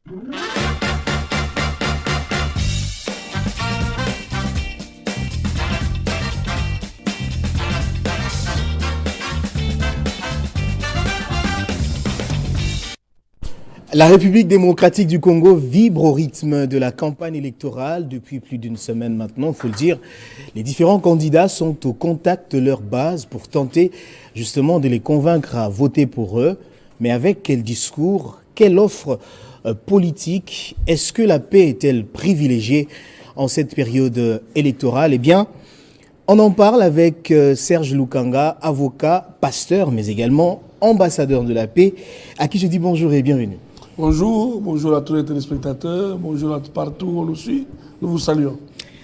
La République démocratique du Congo vibre au rythme de la campagne électorale depuis plus d'une semaine maintenant, il faut le dire. Les différents candidats sont au contact de leur base pour tenter justement de les convaincre à voter pour eux. Mais avec quel discours, quelle offre politique? Est-ce que la paix est-elle privilégiée en cette période électorale? Eh bien, on en parle avec Serge Lukanga, avocat, pasteur, mais également ambassadeur de la paix, à qui je dis bonjour et bienvenue. Bonjour, bonjour à tous les téléspectateurs, bonjour à partout où on nous suit, nous vous saluons.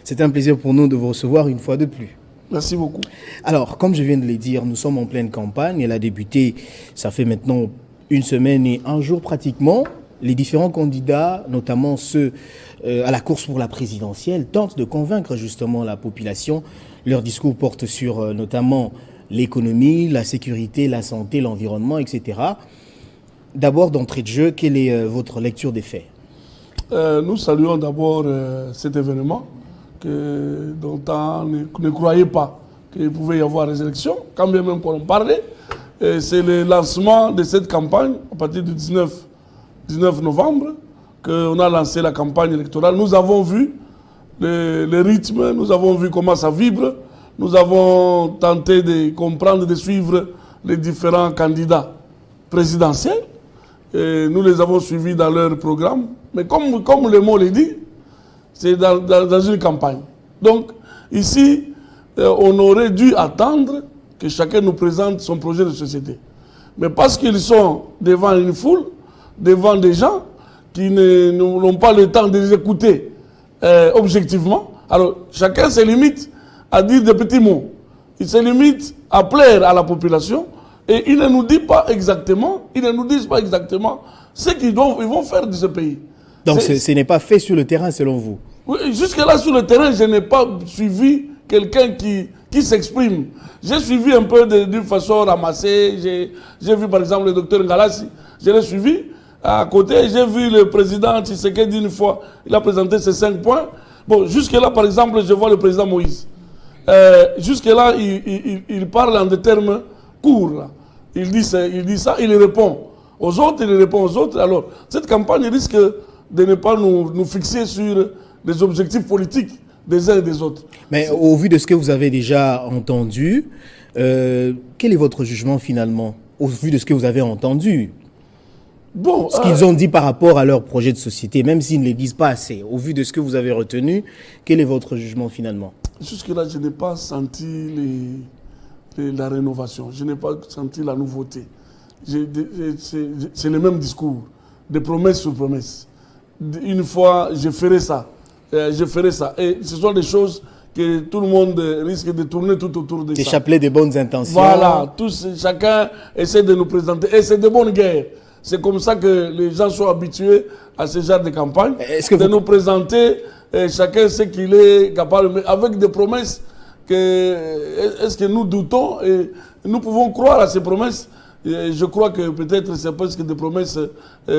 C'est un plaisir pour nous de vous recevoir une fois de plus. Merci beaucoup. Alors, comme je viens de le dire, nous sommes en pleine campagne. Elle a débuté, ça fait maintenant une semaine et un jour pratiquement. Les différents candidats, notamment ceux à la course pour la présidentielle, tentent de convaincre justement la population. Leur discours porte sur notamment l'économie, la sécurité, la santé, l'environnement, etc. D'abord, d'entrée de jeu, quelle est votre lecture des faits? Nous saluons d'abord cet événement dont on ne croyait pas qu'il pouvait y avoir des élections, quand bien même qu'on en parlait. C'est le lancement de cette campagne à partir du 19 novembre qu'on a lancé la campagne électorale. Nous avons vu le rythme, nous avons vu comment ça vibre, nous avons tenté de comprendre, de suivre les différents candidats présidentiels. Et nous les avons suivis dans leur programme. Mais comme le mot le dit, c'est dans une campagne. Donc, ici, on aurait dû attendre que chacun nous présente son projet de société. Mais parce qu'ils sont devant une foule, devant des gens qui n'ont pas le temps de les écouter objectivement, alors chacun se limite à dire des petits mots. Il se limite à plaire à la population. Et ils ne nous disent pas exactement, ce qu'ils vont faire de ce pays. Donc ce n'est pas fait sur le terrain selon vous? Oui, jusque-là sur le terrain, je n'ai pas suivi quelqu'un qui s'exprime. J'ai suivi un peu d'une façon ramassée. J'ai vu par exemple le docteur Ngalassi, je l'ai suivi. À côté, j'ai vu le président Tshisekedi une fois, il a présenté ses 5 points. Bon, jusque-là par exemple, je vois le président Moïse. Jusque-là, il parle en des termes court, là. Il dit ça, il répond aux autres, Alors, cette campagne risque de ne pas nous fixer sur des objectifs politiques des uns et des autres. Mais au vu de ce que vous avez déjà entendu, quel est votre jugement finalement, au vu de ce que vous avez entendu? Bon, ce qu'ils ont dit par rapport à leur projet de société, même s'ils ne les disent pas assez, au vu de ce que vous avez retenu, quel est votre jugement finalement? Jusque-là, je n'ai pas senti la rénovation. Je n'ai pas senti la nouveauté. C'est le même discours, de promesses sur promesses. Une fois, je ferai ça. Et ce sont des choses que tout le monde risque de tourner tout autour de ça. Des chapelets de bonnes intentions. Voilà, chacun essaie de nous présenter. Et c'est de bonnes guerres. C'est comme ça que les gens sont habitués à ce genre de campagne. De nous présenter, chacun sait qu'il est capable, mais avec des promesses. Est-ce que nous doutons et nous pouvons croire à ces promesses? Et je crois que peut-être c'est presque des promesses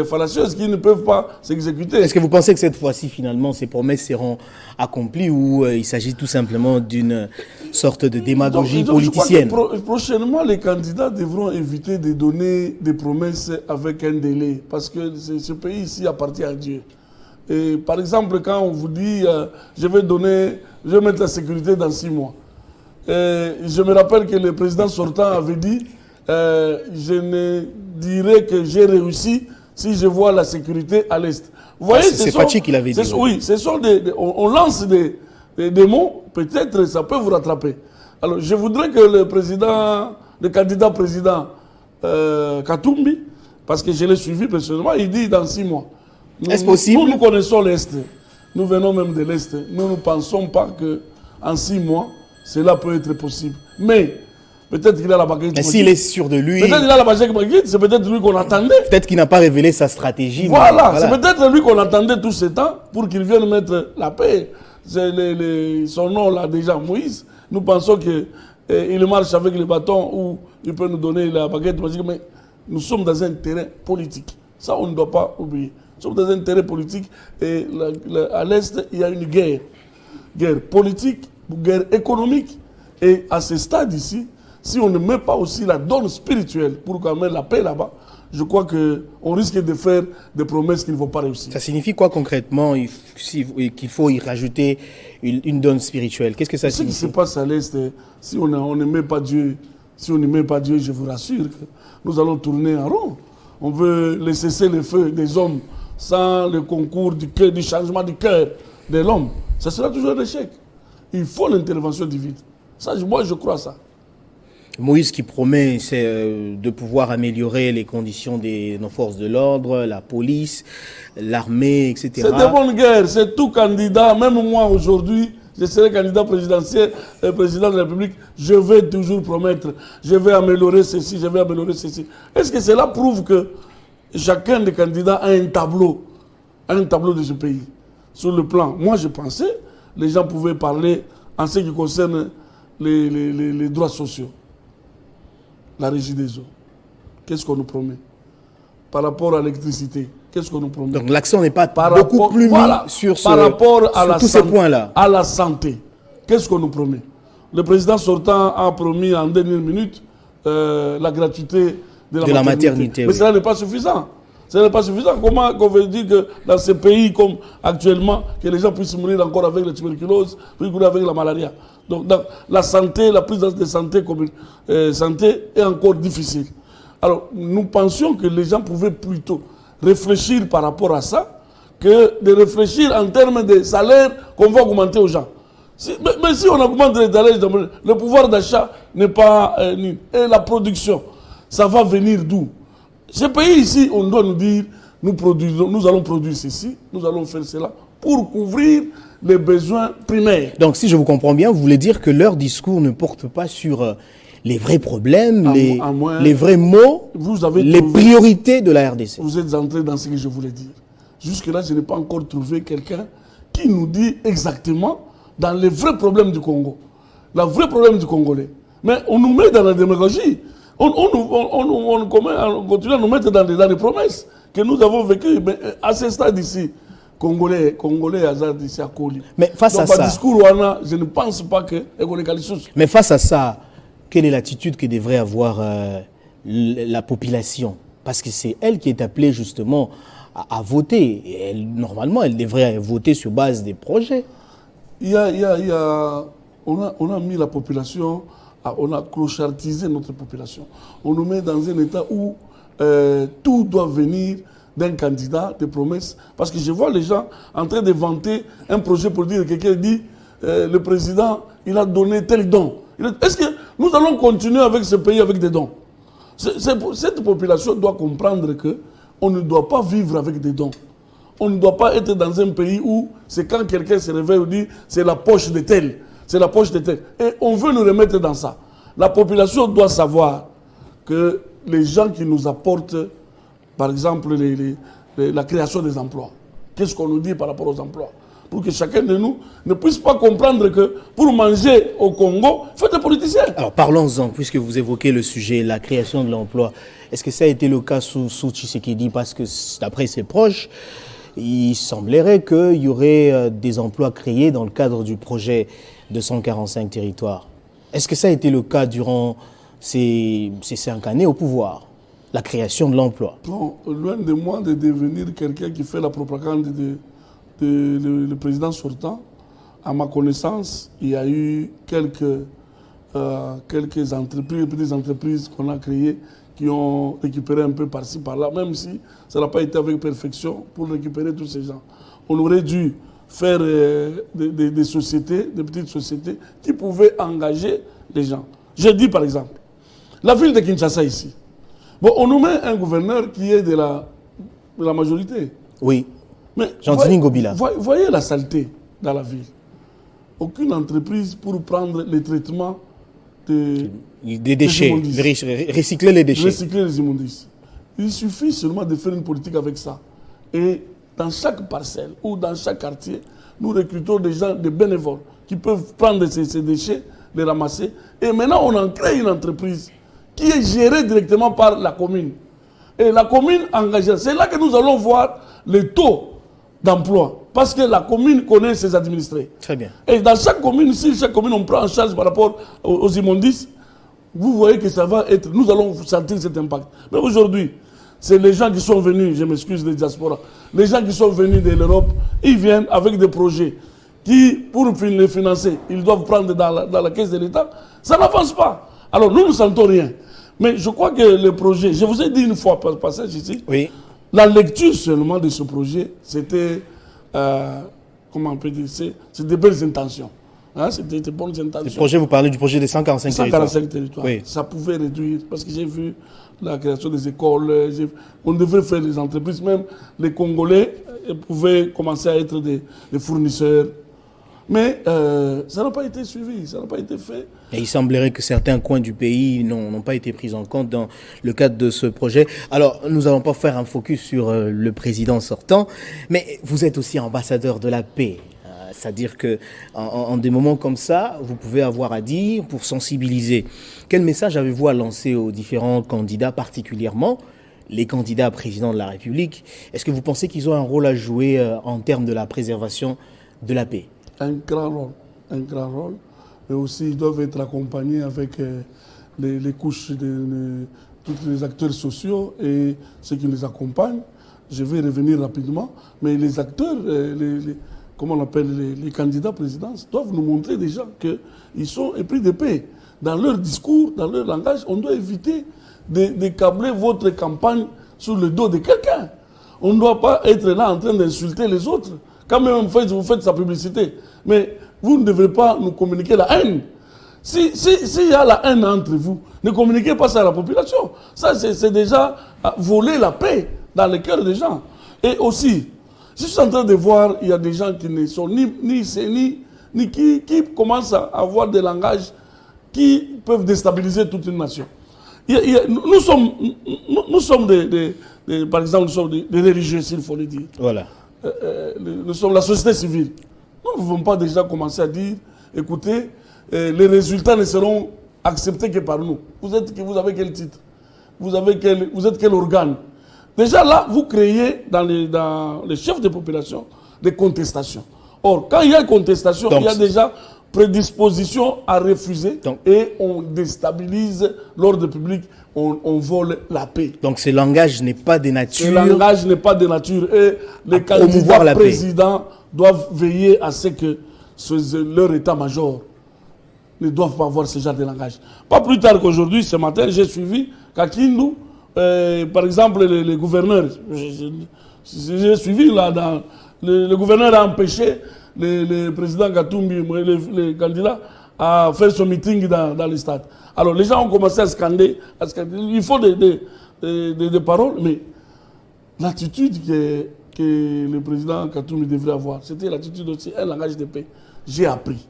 fallacieuses qui ne peuvent pas s'exécuter. Est-ce que vous pensez que cette fois-ci, finalement, ces promesses seront accomplies ou il s'agit tout simplement d'une sorte de démagogie politicienne? Je crois que prochainement, les candidats devront éviter de donner des promesses avec un délai parce que ce pays ici appartient à Dieu. Et par exemple, quand on vous dit je vais mettre la sécurité dans 6 mois. Je me rappelle que le président sortant avait dit je ne dirai que j'ai réussi si je vois la sécurité à l'Est. Vous voyez, c'est Fachi qui l'avait dit. Oui, on lance des mots, peut-être ça peut vous rattraper. Alors je voudrais que le candidat président Katumbi, parce que je l'ai suivi personnellement, il dit dans 6 mois. Est-ce possible? Nous connaissons l'Est. Nous venons même de l'Est. Nous ne pensons pas qu'en 6 mois, cela peut être possible. Mais peut-être qu'il a la baguette. Mais s'il est sûr de lui... Peut-être qu'il a la baguette, c'est peut-être lui qu'on attendait. Peut-être qu'il n'a pas révélé sa stratégie. Voilà. C'est peut-être lui qu'on attendait tout ce temps pour qu'il vienne mettre la paix. Son nom là déjà, Moïse. Nous pensons qu'il marche avec le bâton ou il peut nous donner la baguette magique. Mais nous sommes dans un terrain politique. Ça, on ne doit pas oublier. Nous sommes dans un intérêt politique et à l'Est, il y a une guerre. Guerre politique, guerre économique. Et à ce stade ici, si on ne met pas aussi la donne spirituelle pour qu'on mette la paix là-bas, je crois qu'on risque de faire des promesses qui ne vont pas réussir. Ça signifie quoi concrètement qu'il faut y rajouter une donne spirituelle? Qu'est-ce que ça signifie? Ce qui se passe à l'Est, si on ne met pas Dieu, je vous rassure que nous allons tourner en rond. On veut laisser cesser le feu des hommes sans le concours du cœur, du changement du cœur de l'homme. Ça sera toujours un échec. Il faut l'intervention divine. Ça, moi, je crois à ça. Moïse qui promet, c'est de pouvoir améliorer les conditions de nos forces de l'ordre, la police, l'armée, etc. C'est de bonnes guerres, c'est tout candidat. Même moi aujourd'hui, je serai candidat présidentiel, président de la République, je vais toujours promettre, je vais améliorer ceci, je vais améliorer ceci. Est-ce que cela prouve que chacun des candidats a un tableau de ce pays? Sur le plan, moi je pensais, les gens pouvaient parler en ce qui concerne les droits sociaux. La régie des eaux. Qu'est-ce qu'on nous promet? Par rapport à l'électricité, qu'est-ce qu'on nous promet? Donc l'accent n'est pas beaucoup plus mis sur tous ces points-là. À la santé, qu'est-ce qu'on nous promet? Le président sortant a promis en dernière minute la gratuité de la maternité. Mais cela n'est pas suffisant. Ce n'est pas suffisant. Comment on veut dire que dans ces pays comme actuellement, que les gens puissent mourir encore avec la tuberculose, puis avec la malaria? Donc la santé, la prise de santé est encore difficile. Alors nous pensions que les gens pouvaient plutôt réfléchir par rapport à ça que de réfléchir en termes de salaire qu'on va augmenter aux gens. Mais si on augmente les salaires, le pouvoir d'achat n'est pas nul. Et la production, ça va venir d'où? Ce pays ici, on doit nous dire, nous allons produire ceci, nous allons faire cela, pour couvrir les besoins primaires. Donc si je vous comprends bien, vous voulez dire que leur discours ne porte pas sur les vrais problèmes, les vrais mots, les priorités de la RDC. Vous êtes entré dans ce que je voulais dire. Jusque-là, je n'ai pas encore trouvé quelqu'un qui nous dit exactement dans les vrais problèmes du Congo, le vrai problème du Congolais. Mais on nous met dans la démagogie. On continue à nous mettre dans les promesses que nous avons vécues. Mais à ce stade ici, Congolais, hasard ici à Koli. Mais face à ça, discours, je ne pense pas que. Mais face à ça, quelle est l'attitude que devrait avoir la population? Parce que c'est elle qui est appelée justement à voter. Et normalement, elle devrait voter sur base des projets. On a mis la population, on a clochardisé notre population. On nous met dans un état où tout doit venir d'un candidat, des promesses. Parce que je vois les gens en train de vanter un projet pour dire, quelqu'un dit, le président, il a donné tel don. Est-ce que nous allons continuer avec ce pays avec des dons? Cette population doit comprendre qu'on ne doit pas vivre avec des dons. On ne doit pas être dans un pays où c'est quand quelqu'un se réveille ou dit c'est la poche de tel, c'est la poche de tel. Et on veut nous remettre dans ça. La population doit savoir que les gens qui nous apportent, par exemple, la création des emplois, qu'est-ce qu'on nous dit par rapport aux emplois? Pour que chacun de nous ne puisse pas comprendre que pour manger au Congo, il faut être politicien. Alors parlons-en, puisque vous évoquez le sujet, la création de l'emploi. Est-ce que ça a été le cas sous Tshisekedi? Parce que d'après ses proches, il semblerait qu'il y aurait des emplois créés dans le cadre du projet de 145 territoires. Est-ce que ça a été le cas durant ces 5 années au pouvoir? La création de l'emploi. Non, loin de moi de devenir quelqu'un qui fait la propagande le président sortant. À ma connaissance, il y a eu quelques entreprises, petites entreprises qu'on a créées qui ont récupéré un peu par-ci, par-là, même si ça n'a pas été avec perfection pour récupérer tous ces gens. On aurait dû faire des sociétés, des petites sociétés qui pouvaient engager les gens. Je dis par exemple, la ville de Kinshasa ici, bon, on nous met un gouverneur qui est de la majorité. Oui. Mais Jean-Denis Ngobila. Voyez la saleté dans la ville. Aucune entreprise pour prendre les traitements des déchets, recycler les déchets. Recycler les immondices. Il suffit seulement de faire une politique avec ça. Et dans chaque parcelle ou dans chaque quartier, nous recrutons des gens, des bénévoles, qui peuvent prendre ces déchets, les ramasser. Et maintenant, on en crée une entreprise qui est gérée directement par la commune. Et la commune engagée, c'est là que nous allons voir le taux d'emploi. Parce que la commune connaît ses administrés. Très bien. Et dans chaque commune, si chaque commune on prend en charge par rapport aux immondices, vous voyez que ça va être, nous allons sentir cet impact. Mais aujourd'hui, c'est les gens qui sont venus, je m'excuse des diasporas, les gens qui sont venus de l'Europe, ils viennent avec des projets qui, pour les financer, ils doivent prendre dans la caisse de l'État. Ça n'avance pas. Alors nous ne sentons rien. Mais je crois que le projet, je vous ai dit une fois par passage ici, Oui. la lecture seulement de ce projet, c'était, comment on peut dire, c'est des belles intentions. Hein, c'était des bonnes intentions. Le projet, vous parlez du projet des 145 territoires. 145 territoires. Oui. Ça pouvait réduire, parce que j'ai vu la création des écoles, on devrait faire des entreprises, même les Congolais pouvaient commencer à être des fournisseurs. Mais ça n'a pas été suivi, ça n'a pas été fait. Et il semblerait que certains coins du pays n'ont pas été pris en compte dans le cadre de ce projet. Alors, nous n'allons pas faire un focus sur le président sortant, mais vous êtes aussi ambassadeur de la paix. C'est-à-dire que en des moments comme ça, vous pouvez avoir à dire pour sensibiliser. Quel message avez-vous à lancer aux différents candidats, particulièrement les candidats à président de la République? Est-ce que vous pensez qu'ils ont un rôle à jouer en termes de la préservation de la paix? Un grand rôle. Et aussi, ils doivent être accompagnés avec les couches de tous les acteurs sociaux et ceux qui les accompagnent. Je vais revenir rapidement, mais les acteurs, comment on appelle, les candidats présidents, doivent nous montrer déjà qu'ils sont épris de paix. Dans leur discours, dans leur langage, on doit éviter de câbler votre campagne sur le dos de quelqu'un. On ne doit pas être là en train d'insulter les autres. Quand même vous faites sa publicité, mais vous ne devrez pas nous communiquer la haine. S'il y a la haine entre vous, ne communiquez pas ça à la population. Ça, c'est déjà voler la paix dans le cœur des gens. Et aussi, je suis en train de voir, il y a des gens qui ne sont ni qui commencent à avoir des langages qui peuvent déstabiliser toute une nation. Nous sommes par exemple, nous sommes des religieux, s'il faut le dire. Voilà. Nous sommes la société civile. Nous ne pouvons pas déjà commencer à dire, écoutez, les résultats ne seront acceptés que par nous. Vous avez quel titre? Vous êtes quel organe? Déjà là, vous créez dans les chefs de population des contestations. Or, quand il y a une contestation, il y a déjà prédisposition à refuser et on déstabilise l'ordre public, on vole la paix. Donc ce langage n'est pas de nature. Ce langage n'est pas de nature et les candidats présidents doivent veiller à ce que leur état-major ne doivent pas avoir ce genre de langage. Pas plus tard qu'aujourd'hui, ce matin, j'ai suivi qu'à Kindu, par exemple, les gouverneurs, j'ai suivi là, le gouverneur a empêché le président Katumbi, les candidats, à faire son meeting dans les stades. Alors les gens ont commencé à scander. Il faut des paroles, mais l'attitude que le président Katumbi devrait avoir, c'était l'attitude aussi, un langage de paix. J'ai appris.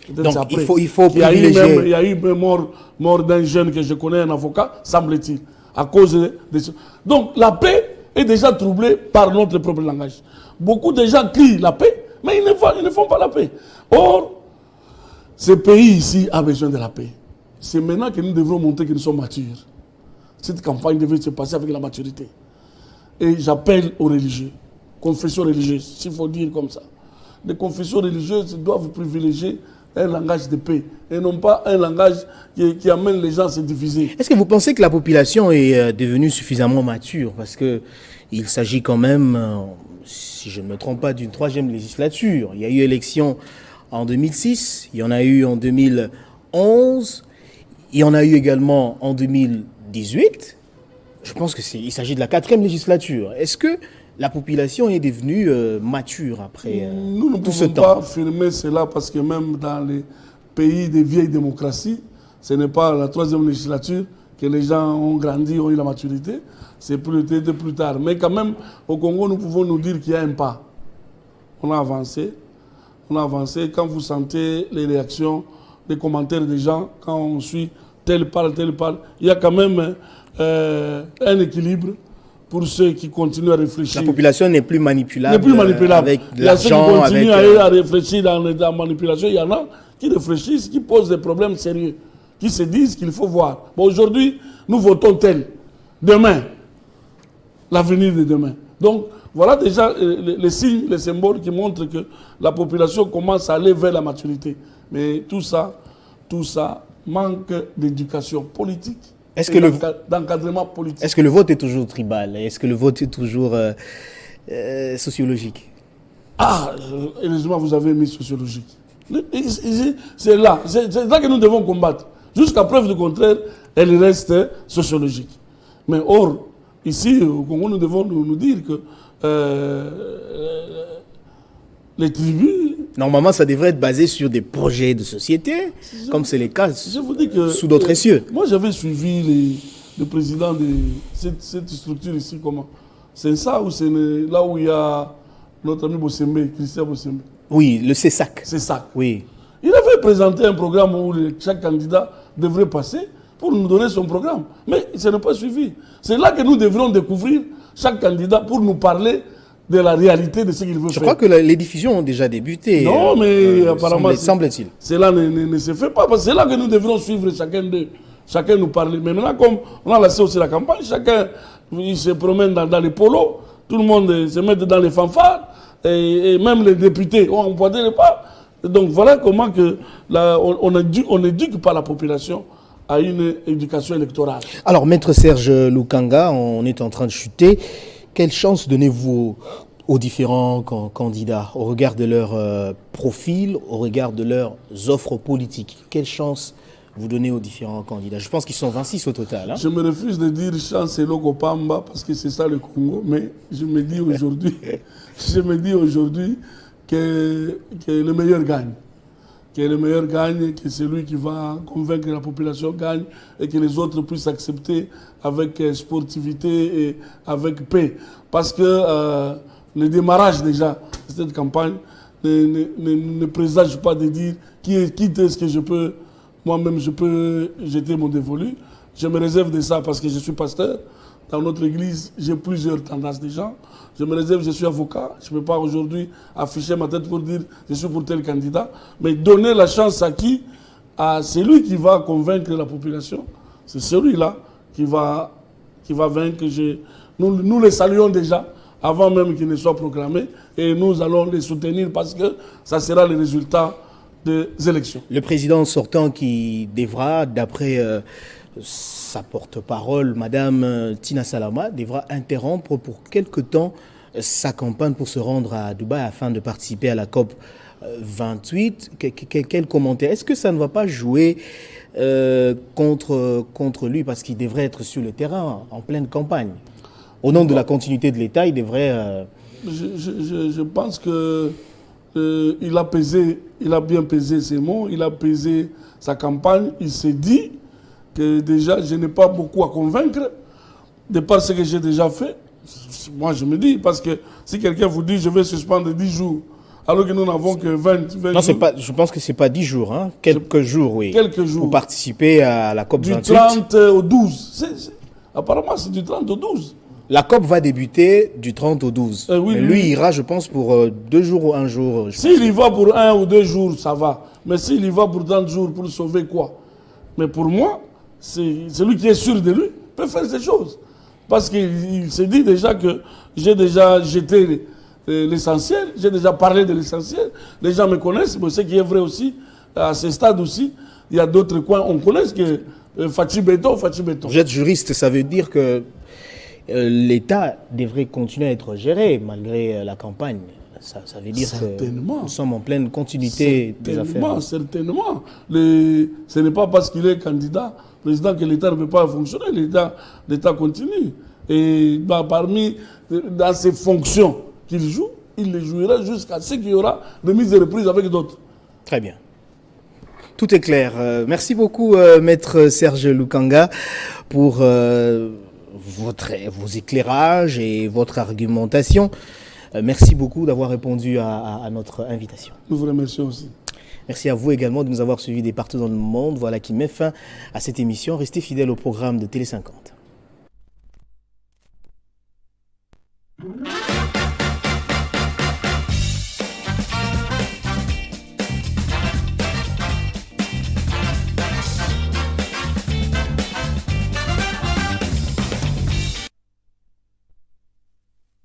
Donc il faut privilégier. Il y a eu mort d'un jeune que je connais, un avocat, semble-t-il, à cause de ça. Donc la paix est déjà troublée par notre propre langage. Beaucoup de gens crient la paix, mais ils ne font pas la paix. Or, ce pays ici a besoin de la paix. C'est maintenant que nous devrons montrer que nous sommes matures. Cette campagne devrait se passer avec la maturité. Et j'appelle aux religieux, confessions religieuses, s'il faut dire comme ça. Les confessions religieuses doivent privilégier un langage de paix et non pas un langage qui amène les gens à se diviser. Est-ce que vous pensez que la population est devenue suffisamment mature? Parce qu'il s'agit quand même, si je ne me trompe pas, d'une 3e législature. Il y a eu élection en 2006, il y en a eu en 2011, il y en a eu également en 2018. Je pense qu'il s'agit de la 4e législature. Est-ce que la population est devenue mature après nous ne tout ce pouvons temps? pas affirmer cela parce que même dans les pays des vieilles démocraties, ce n'est pas la 3e législature que les gens ont grandi, ont eu la maturité. C'est peut-être plus tard. Mais quand même, au Congo, nous pouvons nous dire qu'il y a un pas. On a avancé. On a avancé. Quand vous sentez les réactions, les commentaires des gens, quand on suit tel parle, il y a quand même un équilibre pour ceux qui continuent à réfléchir. La population n'est plus manipulable. Avec il y a ceux qui l'argent, continuent à réfléchir dans la manipulation. Il y en a qui réfléchissent, qui posent des problèmes sérieux, qui se disent qu'il faut voir. Bon, aujourd'hui, nous votons tel. Demain, l'avenir de demain. Donc, voilà déjà les signes, les symboles qui montrent que la population commence à aller vers la maturité. Mais tout ça manque d'éducation politique et d'encadrement politique. Est-ce que le vote est toujours tribal? Est-ce que le vote est toujours sociologique? Heureusement, vous avez mis sociologique. C'est là que nous devons combattre. Jusqu'à preuve du contraire, elle reste sociologique. Mais or, ici, au Congo, nous devons nous dire que les tribus... Normalement, ça devrait être basé sur des projets de société, comme c'est le cas sous d'autres cieux. Moi, j'avais suivi le président de cette structure ici, comment? C'est ça ou c'est là où il y a notre ami Bossembe, Christian Bossembe? Oui, le CESAC. CESAC. Oui. Il avait présenté un programme où chaque candidat devrait passer pour nous donner son programme. Mais ça n'est pas suivi. C'est là que nous devrions découvrir chaque candidat pour nous parler de la réalité de ce qu'il veut faire. Je crois que les diffusions ont déjà débuté. Non, mais apparemment, semble-t-il. Cela ne se fait pas. Parce que c'est là que nous devrions suivre chacun d'eux. Chacun nous parler. Mais maintenant, comme on a laissé aussi la campagne, chacun il se promène dans les polos, tout le monde se met dans les fanfares, et même les députés ont emporté les pas. Donc voilà comment que on éduque pas la population à une éducation électorale. Alors, Maître Serge Lukanga, on est en train de chuter. Quelle chance donnez-vous aux différents candidats au regard de leur profil, au regard de leurs offres politiques? Quelle chance vous donnez aux différents candidats? Je pense qu'ils sont 26 au total. Hein? Je me refuse de dire chance et Loko Pamba parce que c'est ça le Congo, mais je me dis aujourd'hui que le meilleur gagne. Que le meilleur gagne, que celui qui va convaincre la population gagne et que les autres puissent accepter avec sportivité et avec paix. Parce que le démarrage déjà de cette campagne ne présage pas de dire qui est-ce que moi-même je peux jeter mon dévolu. Je me réserve de ça parce que je suis pasteur. Dans notre église, j'ai plusieurs tendances de gens. Je me réserve, je suis avocat. Je ne peux pas aujourd'hui afficher ma tête pour dire je suis pour tel candidat. Mais donner la chance à qui? À celui qui va convaincre la population. C'est celui-là qui va vaincre. Nous les saluons déjà avant même qu'il ne soit proclamé. Et nous allons les soutenir parce que ça sera le résultat des élections. Le président sortant qui devra, d'après sa porte-parole, Madame Tina Salama, devra interrompre pour quelque temps sa campagne pour se rendre à Dubaï afin de participer à la COP 28. Quel commentaire? Est-ce que ça ne va pas jouer contre lui parce qu'il devrait être sur le terrain en pleine campagne? Au nom de la continuité de l'État, il devrait... Je pense que il a bien pesé ses mots, il a pesé sa campagne, il s'est dit que déjà je n'ai pas beaucoup à convaincre de par ce que j'ai déjà fait. Moi je me dis, parce que si quelqu'un vous dit je vais suspendre 10 jours, alors que nous n'avons que 20 non, jours. Je pense que ce n'est pas 10 jours, hein. Quelques jours, oui. Quelques jours. Pour participer à la COP 28. Du 30 au 12. Apparemment c'est du 30 au 12. La COP va débuter du 30 au 12. Oui, mais lui ira, je pense, pour 2 jours ou 1 jour. S'il y va pour 1 ou 2 jours, ça va. Mais s'il y va pour 30 jours, pour sauver quoi? Mais pour moi, celui qui est sûr de lui peut faire ces choses. Parce qu'il s'est dit déjà que j'ai déjà jeté l'essentiel, j'ai déjà parlé de l'essentiel. Les gens me connaissent, mais ce qui est vrai aussi, à ce stade aussi, il y a d'autres coins, on connaît que Fachi Béton. Vous êtes juriste, ça veut dire que l'État devrait continuer à être géré malgré la campagne. Ça veut dire que nous sommes en pleine continuité des affaires. Certainement. Ce n'est pas parce qu'il est candidat, président, que l'État ne peut pas fonctionner. L'État continue. Et dans ses fonctions qu'il joue, il les jouera jusqu'à ce qu'il y aura remise et reprise avec d'autres. Très bien. Tout est clair. Merci beaucoup, Maître Serge Lukanga, pour vos éclairages et votre argumentation. Merci beaucoup d'avoir répondu à notre invitation. Nous vous remercions aussi. Merci à vous également de nous avoir suivis des partout dans le monde. Voilà qui met fin à cette émission. Restez fidèles au programme de Télé 50.